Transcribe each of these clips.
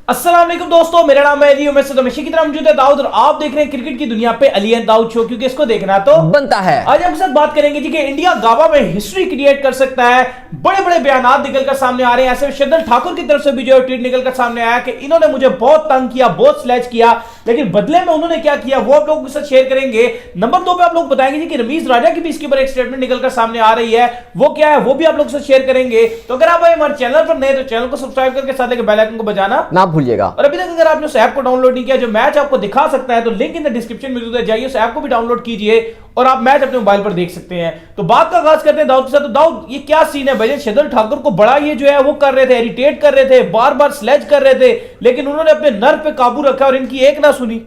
अस्सलाम वालेकुम दोस्तों, मेरा नाम है अली। मैं हमेशा की तरह मौजूद है दाऊद और आप देख रहे हैं क्रिकेट की दुनिया पे अली एंड दाऊद शो, क्योंकि इसको देखना तो बनता है। आज हम साथ बात करेंगे जी कि इंडिया गाबा में हिस्ट्री क्रिएट कर सकता है। बड़े बड़े बयान निकलकर सामने आ रहे हैं। ऐसे शार्दुल ठाकुर की तरफ से भी जो ट्वीट निकलकर सामने आया कि इन्होंने मुझे बहुत तंग किया, बहुत स्लैच किया, लेकिन बदले में उन्होंने क्या किया वो आप लोगों के साथ शेयर करेंगे। नंबर 2 पे आप लोग बताएंगे जी कि रमीज राजा की भी इसके ऊपर एक स्टेटमेंट निकलकर सामने आ रही है, वो क्या है वो भी आप लोगों के साथ शेयर करेंगे। तो अगर आप हमारे चैनल पर नए तो चैनल को सब्सक्राइब करके साथ लेकर बेल आइकन को बजाना ना भूलिएगा। और अभी तक अगर आपने उस ऐप को डाउनलोड नहीं किया जो मैच आपको दिखा सकता है, तो लिंक इन द डिस्क्रिप्शन में मौजूद है, जाइए उस ऐप को भी डाउनलोड कीजिए और आप मैच अपने मोबाइल पर देख सकते हैं। तो बात का आगाज करते हैं दाऊद के साथ। तो दाऊद, ये क्या सीन है भाई? शार्दुल ठाकुर को बड़ा ये जो है वो कर रहे थे, इरिटेट कर रहे थे, बार बार स्लेज कर रहे थे, लेकिन उन्होंने अपने नर्व पे काबू रखा और इनकी एक ना सुनी।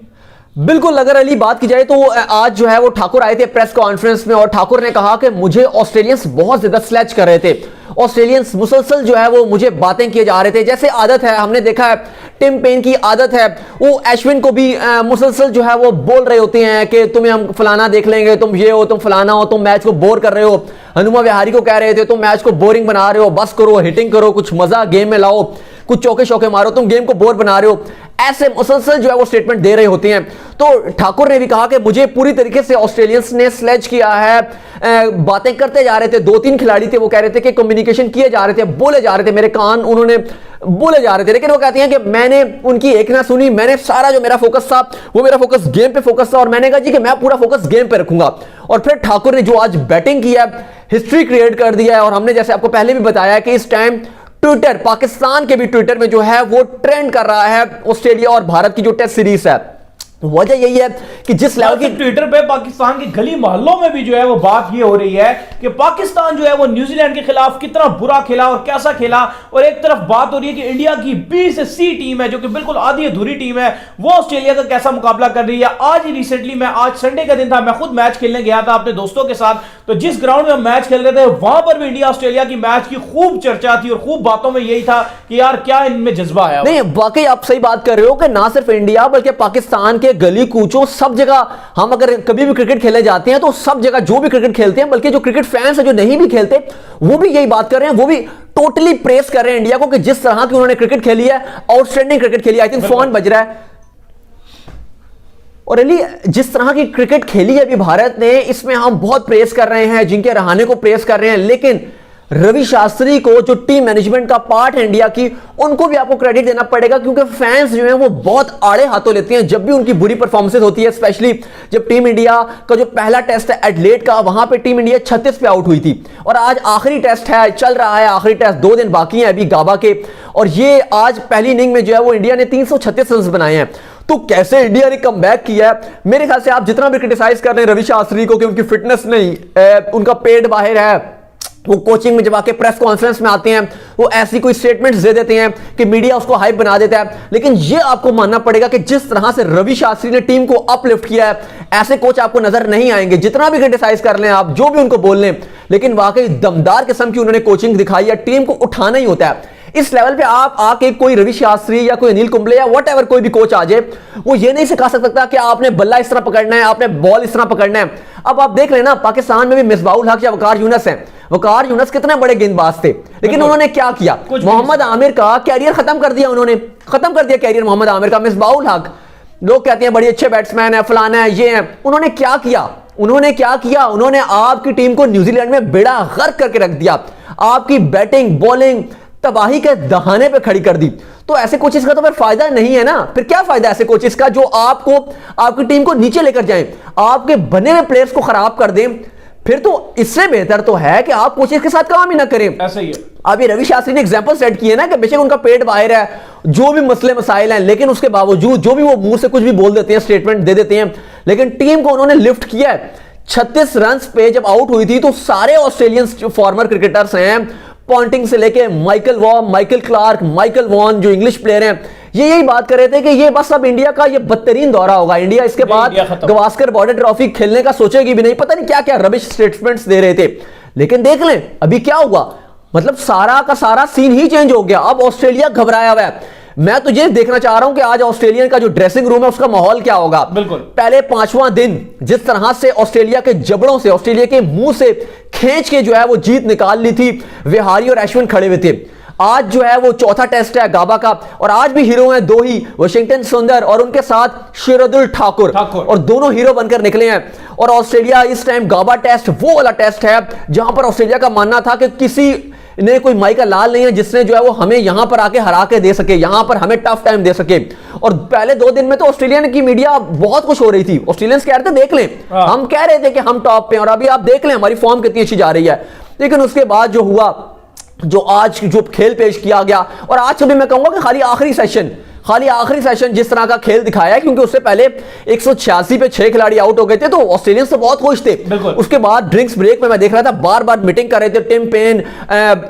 बिल्कुल, अगर अली बात की जाए तो आज जो है वो ठाकुर आए थे प्रेस कॉन्फ्रेंस में और ठाकुर ने कहा कि मुझे ऑस्ट्रेलियंस बहुत ज्यादा स्लेज कर रहे थे। ऑस्ट्रेलियंस मुसलसल जो है वो मुझे बातें किए जा रहे थे, जैसे आदत है, हमने देखा है टिम पेन की आदत है, वो अश्विन को भी मुसलसल जो है वो बोल रहे होते हैं कि तुम्हें हम फलाना देख लेंगे, तुम ये हो, तुम फलाना हो, तुम मैच को बोर कर रहे हो। हनुमा विहारी को कह रहे थे तुम मैच को बोरिंग बना रहे हो, बस करो, हिटिंग करो, कुछ मजा गेम में लाओ, कुछ चौके शौके मारो, तुम गेम को बोर बना रहे हो। ऐसे मुसलसल जो है वो स्टेटमेंट दे रहे होते हैं। तो ठाकुर ने भी कहा कि मुझे पूरी तरीके से ऑस्ट्रेलियंस ने स्लेज किया है, बातें करते जा रहे थे। 2-3 खिलाड़ी थे, वो कह रहे थे कि कम्युनिकेशन किए जा रहे थे, बोले जा रहे थे, मेरे कान उन्होंने बोले जा रहे थे, लेकिन वो कहती हैं कि मैंने उनकी एक ना सुनी। मैंने सारा जो मेरा फोकस था वो मेरा फोकस गेम पे फोकस था और मैंने कहा जी कि मैं पूरा फोकस गेम पे रखूंगा। और फिर ठाकुर ने जो आज बैटिंग किया, हिस्ट्री क्रिएट कर दिया है। और हमने जैसे आपको पहले भी बताया कि इस टाइम ट्विटर, पाकिस्तान के भी ट्विटर में जो है वो ट्रेंड कर रहा है ऑस्ट्रेलिया और भारत की जो टेस्ट सीरीज है। वजह यही है कि जिस लेवल की ट्विटर पे पाकिस्तान की गली मोहल्लों में भी जो है वो बात ये हो रही है कि पाकिस्तान जो है वो न्यूजीलैंड के खिलाफ कितना बुरा खेला और कैसा खेला, और एक तरफ बात हो रही है कि इंडिया की बी से सी टीम है जो कि बिल्कुल आधी अधूरी टीम है, वो ऑस्ट्रेलिया का कैसा मुकाबला कर रही है। आज ही रिसेंटली मैं, आज संडे का दिन था, मैं खुद मैच खेलने गया था अपने दोस्तों के साथ। तो जिस ग्राउंड में हम मैच खेल रहे थे वहां पर भी इंडिया ऑस्ट्रेलिया की मैच की खूब चर्चा थी और खूब बातों में यही था कि यार क्या इनमें जज्बा आया। नहीं, वाकई आप सही बात कर रहे हो कि ना सिर्फ इंडिया बल्कि पाकिस्तान के गली कूचों सब जगह, हम अगर कभी भी क्रिकेट खेले जाते हैं तो सब जगह जो भी क्रिकेट खेलते हैं, बल्कि जो क्रिकेट फैंस है जो नहीं भी खेलते वो भी यही बात कर रहे हैं, वो भी टोटली प्रेस कर रहे हैं इंडिया को कि जिस तरह की उन्होंने क्रिकेट खेली है, आउटस्टैंडिंग क्रिकेट खेली। आई थिंक फोन बज रहा है। और अली, जिस तरह की क्रिकेट खेली है अभी भारत ने, इसमें हम बहुत प्रेस कर रहे हैं, जिनके रहाने को प्रेस कर रहे हैं, लेकिन रवि शास्त्री को जो टीम मैनेजमेंट का पार्ट है इंडिया की, उनको भी आपको क्रेडिट देना पड़ेगा, क्योंकि फैंस जो हैं वो बहुत आड़े हाथों लेते हैं जब भी उनकी बुरी परफॉर्मेंस होती है। स्पेशली जब टीम इंडिया का जो पहला टेस्ट है एडिलेड का, वहां पे टीम इंडिया 36 पे आउट हुई थी और आज आखिरी टेस्ट है, चल रहा है आखिरी टेस्ट, 2 दिन बाकी हैं अभी गाबा के, और ये आज पहली इनिंग में जो है वो इंडिया ने 336 रन बनाए हैं। तो कैसे इंडिया ने कमबैक किया है। मेरे ख्याल से आप जितना भी क्रिटिसाइज कर रहे हैं रवि शास्त्री को कि उनकी फिटनेस नहीं, उनका पेट बाहर है, वो कोचिंग में जब आके प्रेस कॉन्फ्रेंस में आते हैं वो ऐसी कोई स्टेटमेंट्स दे देते हैं कि मीडिया उसको हाइप बना देता है, लेकिन ये आपको मानना पड़ेगा कि जिस तरह से रवि शास्त्री ने टीम को अपलिफ्ट किया है, ऐसे कोच आपको नजर नहीं आएंगे। जितना भी क्रिटिसाइज कर लें आप, जो भी उनको बोल लें, लेकिन वाकई दमदार किस्म की उन्होंने कोचिंग दिखाई है। टीम को उठाना ही होता है इस लेवल पे। आप आके कोई रवि शास्त्री या कोई अनिल कुंबले या वट एवर कोई भी कोच आ जाए, वो ये नहीं सिखा सकता कि आपने बल्ला इस तरह पकड़ना है, आपने बॉल इस तरह पकड़ना है। अब आप देख रहे ना, पाकिस्तान में भी मिसबाउल हक या वकार यूनस हैं। वकार यूनस कितने बड़े गेंदबाज थे, लेकिन उन्होंने क्या किया, मोहम्मद आमिर का कैरियर खत्म कर दिया, उन्होंने खत्म कर दिया कैरियर मोहम्मद आमिर का। मिसबाउल हक, लोग कहते हैं बड़े अच्छे बैट्समैन है, फलाना है, ये है, उन्होंने क्या किया, उन्होंने क्या किया, उन्होंने आपकी टीम को न्यूजीलैंड में बेड़ा गर्क करके रख दिया, आपकी बैटिंग बॉलिंग तबाही के दहाने पे खड़ी कर दी। तो ऐसे कोचेस का तो फिर फायदा नहीं है ना। फिर क्या फायदा ऐसे कोचेस का जो आपको, आपकी टीम को नीचे लेकर जाएं, आपके बने हुए प्लेयर्स को खराब कर दें। फिर तो इससे बेहतर तो है कि आप कोचेस के साथ काम ही ना करें। ऐसा ही है। अभी रवि शास्त्री ने एग्जांपल सेट किए ना कि बेशक उनका पेट बाहर है, जो भी मसले मसाइल हैं, लेकिन उसके बावजूद जो भी वो मुंह से कुछ भी बोल देते हैं, स्टेटमेंट दे देते हैं, लेकिन टीम को उन्होंने लिफ्ट किया है। 36 रन पे जब आउट हुई थी तो सारे ऑस्ट्रेलियंस जो फॉर्मर क्रिकेटर्स हैं, पॉन्टिंग से लेके माइकल वॉम, माइकल क्लार्क, माइकल वॉन जो इंग्लिश प्लेयर हैं, ये यही बात कर रहे थे कि ये बस अब इंडिया का ये बदतरीन दौरा होगा। इंडिया इसके बाद गवास्कर बॉर्डर ट्रॉफी खेलने का सोचेगी भी नहीं। पता नहीं क्या क्या रबिश स्टेटमेंट्स दे रहे थे, लेकिन देख लें अभी क्या हुआ। मतलब सारा का सारा सीन ही चेंज हो गया। अब ऑस्ट्रेलिया घबराया हुआ है। मैं तो ये देखना चाह रहा हूं कि आज ऑस्ट्रेलियन का जो ड्रेसिंग रूम है उसका माहौल क्या होगा। बिल्कुल, पहले 5वां दिन जिस तरह से ऑस्ट्रेलिया के जबड़ों से, ऑस्ट्रेलिया के मुंह से खींच के जो है वो जीत निकाल ली थी, विहारी और अश्विन खड़े हुए थे। आज जो है वो चौथा टेस्ट है गाबा का, और आज भी हीरो हैं दो ही, वाशिंगटन सुंदर और उनके साथ शार्दुल ठाकुर, और दोनों हीरो बनकर निकले हैं। और ऑस्ट्रेलिया इस टाइम गाबा टेस्ट वो वाला टेस्ट है जहां पर ऑस्ट्रेलिया का मानना था कि किसी ने कोई माई का लाल नहीं है जिसने जो है वो हमें यहां पर आके हरा के दे सके, यहां पर हमें टफ टाइम दे सके। और पहले 2 दिन में तो ऑस्ट्रेलियन की मीडिया बहुत खुश हो रही थी, ऑस्ट्रेलियंस कह रहे थे देख लें, हम कह रहे थे कि हम टॉप पे, और अभी आप देख लें हमारी फॉर्म कितनी अच्छी जा रही है। लेकिन उसके बाद जो हुआ, जो आज जो खेल पेश किया गया, और आज कभी मैं कहूंगा कि खाली आखिरी सेशन जिस तरह का खेल दिखाया है, क्योंकि उससे पहले 186 पे 6 खिलाड़ी आउट हो गए थे, तो ऑस्ट्रेलियंस तो बहुत खुश थे। उसके बाद ड्रिंक्स ब्रेक में मैं देख रहा था बार बार मीटिंग कर रहे थे, टिम पेन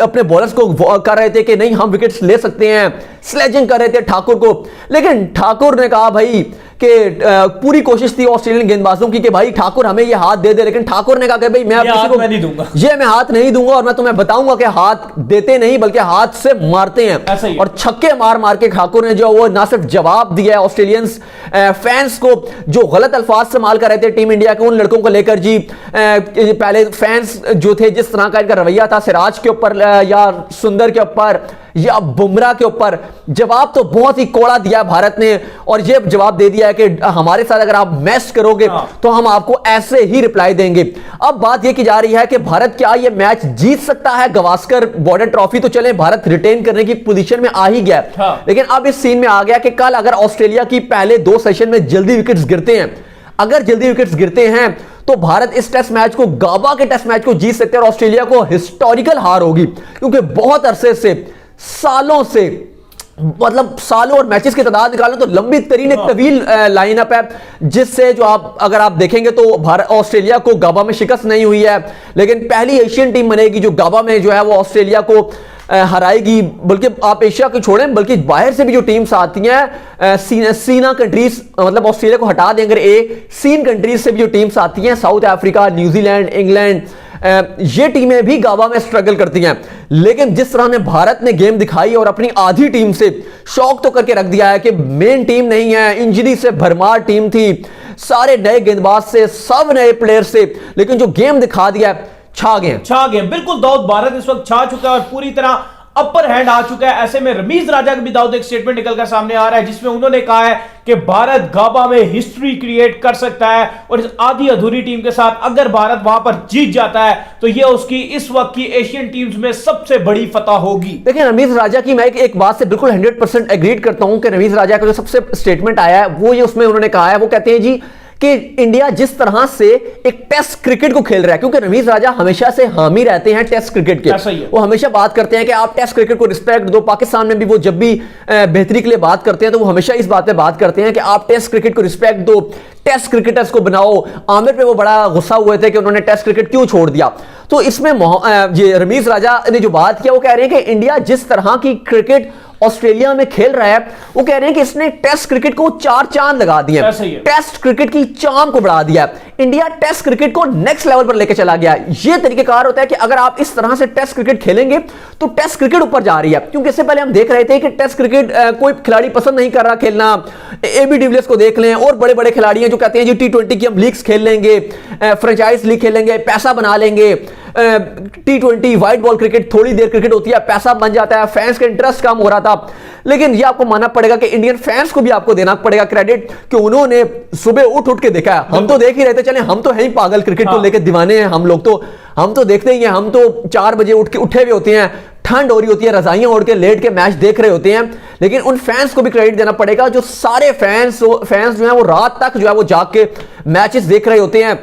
अपने बॉलर्स को कर रहे थे कि नहीं हम विकेट्स ले सकते हैं, स्लेजिंग कर रहे थे ठाकुर को। लेकिन ठाकुर ने कहा भाई कि पूरी कोशिश थी ऑस्ट्रेलियन गेंदबाजों की कि भाई ठाकुर हमें ये हाथ दे दे, लेकिन ठाकुर ने कहा कि भाई मैं किसी को नहीं दूंगा, ये मैं हाथ नहीं दूंगा, और मैं तुम्हें बताऊंगा कि हाथ देते नहीं बल्कि हाथ से मारते हैं। और छक्के मार मार के ठाकुर ने जो वो ना सिर्फ जवाब दिया है ऑस्ट्रेलियंस फैंस को जो गलत अल्फाज इस्तेमाल कर रहे थे टीम इंडिया के उन लड़कों को लेकर जी, पहले फैंस जो थे जिस तरह का इनका रवैया था सिराज के ऊपर या सुंदर के ऊपर या बुमराह के ऊपर, जवाब तो बहुत ही कोड़ा दिया भारत ने, और ये जवाब दे दिया है कि हमारे साथ अगर आप मैच करोगे तो हम आपको ऐसे ही रिप्लाई देंगे। अब बात यह की जा रही है कि भारत क्या ये मैच जीत सकता है? गवास्कर बॉर्डर ट्रॉफी तो चले भारत रिटेन करने की पोजीशन में आ ही गया, लेकिन अब इस सीन में आ गया कि कल अगर ऑस्ट्रेलिया की पहले 2 सेशन में जल्दी विकेट्स गिरते हैं, अगर जल्दी विकेट्स गिरते हैं तो भारत इस टेस्ट मैच को, गाबा के टेस्ट मैच को जीत सकते हैं, और ऑस्ट्रेलिया को हिस्टोरिकल हार होगी, क्योंकि बहुत अरसे से, सालों से, मतलब सालों और मैचेस की तादाद निकालें तो लंबी तरीन एक तवील लाइनअप है, जिससे जो आप अगर आप देखेंगे तो भारत ऑस्ट्रेलिया को गाबा में शिकस्त नहीं हुई है, लेकिन पहली एशियन टीम बनेगी जो गाबा में जो है वो ऑस्ट्रेलिया को हराएगी। बल्कि आप एशिया को छोड़ें, बल्कि बाहर से भी जो टीम्स आती हैं, सीना कंट्रीज, मतलब ऑस्ट्रेलिया को हटा दें अगर सीन कंट्रीज से भी जो टीम्स आती हैं, साउथ अफ्रीका, न्यूजीलैंड, इंग्लैंड, ये टीमें भी गाबा में स्ट्रगल करती हैं। लेकिन जिस तरह ने भारत ने गेम दिखाई और अपनी आधी टीम से शौक तो करके रख दिया है कि मेन टीम नहीं है, इंजरी से भरमार टीम थी, सारे नए गेंदबाज से, सब नए प्लेयर से, लेकिन जो गेम दिखा दिया छा गए। बिल्कुल दाऊद, भारत इस वक्त छा चुका है और पूरी तरह अपर हैंड आ चुका है। ऐसे में रमीज राजा का भी दाऊद एक स्टेटमेंट निकलकर सामने आ रहा है जिसमें उन्होंने कहा है कि भारत गाबा में हिस्ट्री क्रिएट कर सकता है, और इस आधी अधूरी टीम के साथ अगर भारत वहां पर जीत जाता है तो यह उसकी इस वक्त की एशियन टीम्स में सबसे बड़ी फतह होगी। देखिए रमीज राजा की मैं एक बात से बिल्कुल 100% एग्री करता हूं कि रमीज राजा का जो सबसे स्टेटमेंट आया है वो ये, उसमें उन्होंने कहा है, वो कहते हैं जी कि इंडिया जिस तरह से एक टेस्ट क्रिकेट को खेल रहा है, क्योंकि रमीज राजा हमेशा से हामी रहते हैं टेस्ट क्रिकेट के, वो हमेशा बात करते हैं कि आप टेस्ट क्रिकेट को रिस्पेक्ट दो। पाकिस्तान में भी वो जब भी बेहतरी के लिए बात करते हैं तो वो हमेशा इस बात पे बात करते हैं कि आप टेस्ट क्रिकेट को रिस्पेक्ट दो, टेस्ट क्रिकेटर्स को बनाओ। आमिर पे वो बड़ा गुस्सा हुए थे कि उन्होंने टेस्ट क्रिकेट क्यों छोड़ दिया। तो इसमें ये रमीज राजा ने जो बात किया वो कह रहे हैं कि इंडिया जिस तरह की क्रिकेट ऑस्ट्रेलिया में खेल रहा है, वो कह रहे हैं कि इसने टेस्ट क्रिकेट को 4 चांद लगा दिए, टेस्ट क्रिकेट की चाम को बढ़ा दिया। इंडिया टेस्ट क्रिकेट को नेक्स्ट लेवल पर लेकर चला गया। ये तरीकेकार होता है कि अगर आप इस तरह से टेस्ट क्रिकेट खेलेंगे तो टेस्ट क्रिकेट ऊपर जा रही है, क्योंकि इससे पहले हम देख रहे थे कि टेस्ट क्रिकेट कोई खिलाड़ी पसंद नहीं कर रहा खेलना। एबी डिविलियर्स को देख लें, और बड़े बड़े खिलाड़ी हैं जो कहते हैं जी T20 की हम लीग्स खेल लेंगे, फ्रेंचाइज लीग खेल लेंगे, पैसा बना लेंगे। T20 व्हाइट बॉल क्रिकेट, थोड़ी देर क्रिकेट होती है, पैसा बन जाता है, फैंस का इंटरेस्ट कम हो रहा था। लेकिन ये आपको मानना पड़ेगा कि इंडियन फैंस को भी आपको देना पड़ेगा क्रेडिट कि उन्होंने सुबह उठ के देखा है। हम तो देख ही रहते, चले हम तो है ही पागल क्रिकेट को लेकर दीवाने हैं हम लोग, तो हम तो देखते ही हैं। हम तो 4 बजे उठे हुए होते हैं, ठंड हो रही होती है, रजाइयां ओढ़ के लेट के मैच देख रहे होते हैं। लेकिन उन फैंस को भी क्रेडिट देना पड़ेगा जो सारे फैंस जो है वो रात तक जो है वो जाग के मैचेस देख रहे होते हैं,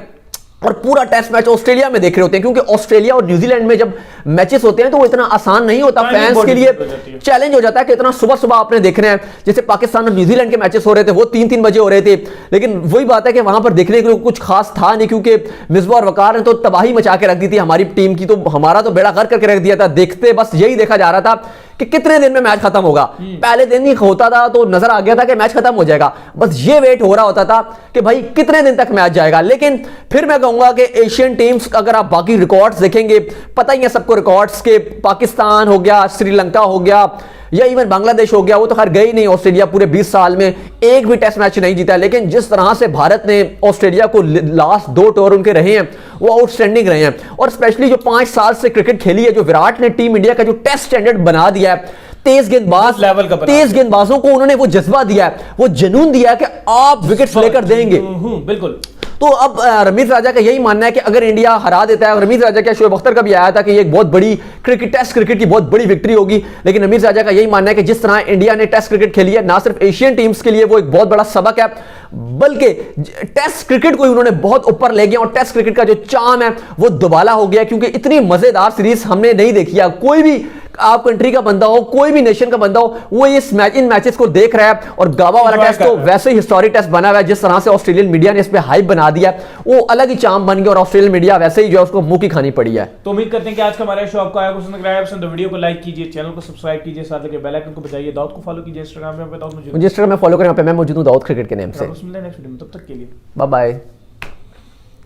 और पूरा टेस्ट मैच ऑस्ट्रेलिया में देख रहे होते हैं, क्योंकि ऑस्ट्रेलिया और न्यूजीलैंड में जब मैचेस होते हैं तो वो इतना आसान नहीं होता, फैंस के लिए चैलेंज हो जाता है कि इतना सुबह सुबह आपने देखना है। जैसे पाकिस्तान और न्यूजीलैंड के मैचेस हो रहे थे वो 3-3 बजे हो रहे थे, लेकिन वही बात है कि वहां पर देखने के लिए कुछ खास था नहीं, क्योंकि मिसबा और वकार ने तो तबाही मचा के रख दी थी हमारी टीम की, तो हमारा तो बेड़ा गर्क करके रख दिया था। देखते बस यही देखा जा रहा था कि कितने दिन में मैच खत्म होगा। पहले दिन ही होता था तो नजर आ गया था कि मैच खत्म हो जाएगा, बस ये वेट हो रहा होता था कि भाई कितने दिन तक मैच जाएगा। लेकिन फिर मैं कहूंगा कि एशियन टीम्स, अगर आप बाकी रिकॉर्ड्स देखेंगे, पता ही है सबको रिकॉर्ड्स के, पाकिस्तान हो गया, श्रीलंका हो गया, या इवन बांग्लादेश हो गया, वो तो खैर गई नहीं ऑस्ट्रेलिया, पूरे 20 साल में एक भी टेस्ट मैच नहीं जीता। लेकिन जिस तरह से भारत ने ऑस्ट्रेलिया को लास्ट 2 टूर उनके रहे हैं वो आउटस्टैंडिंग रहे हैं। और स्पेशली जो 5 साल से क्रिकेट खेली है, जो विराट ने टीम इंडिया का जो टेस्ट स्टैंडर्ड बना दिया है, तेज गेंदबाजों को उन्होंने वो जज्बा दिया है, वो जुनून दिया है कि आप विकेट्स लेकर देंगे। बिल्कुल। तो अब रमीज राजा का यही मानना है कि अगर इंडिया हरा देता है, और रमीज राजा का शोएब अख्तर का भी आया था कि ये एक बहुत बड़ी टेस्ट क्रिकेट की बहुत बड़ी विक्ट्री होगी, लेकिन रमीज राजा का यही मानना है कि जिस तरह इंडिया ने टेस्ट क्रिकेट खेली है, ना सिर्फ एशियन टीम्स के लिए वो एक बहुत बड़ा सबक है, बल्कि टेस्ट क्रिकेट को उन्होंने बहुत ऊपर ले गया और टेस्ट क्रिकेट का जो चार्म है वो दुबाला हो गया, क्योंकि इतनी मजेदार सीरीज हमने नहीं देखी है। कोई भी आप कंट्री का बंदा हो, कोई भी नेशन का बंदा हो, वो इन मैचेस को देख रहा है। और गावा वाला टेस्ट तो वैसे ही हिस्टोरिक टेस्ट बना हुआ है, जिस तरह से ऑस्ट्रेलियन मीडिया ने इस पे हाइप बना दिया, वो अलग ही चार्म बन गया और ऑस्ट्रेलियन मीडिया वैसे ही जो है उसको मुंह की खानी पड़ी है। तो उम्मीद करते हैं कि आज का हमारा शो आपको आया पसंद आया। पसंद तो वीडियो को लाइक कीजिए, चैनल को सब्सक्राइब कीजिए, साथ लगे बेल आइकन को बजाइए। दाऊद को फॉलो कीजिए इंस्टाग्राम पे, मुझे इंस्टाग्राम में फॉलो करें, मैं मौजूद हूं दाऊद क्रिकेट के नेम से। नेक्स्ट वीडियो में, तब तक के लिए बाय बाय।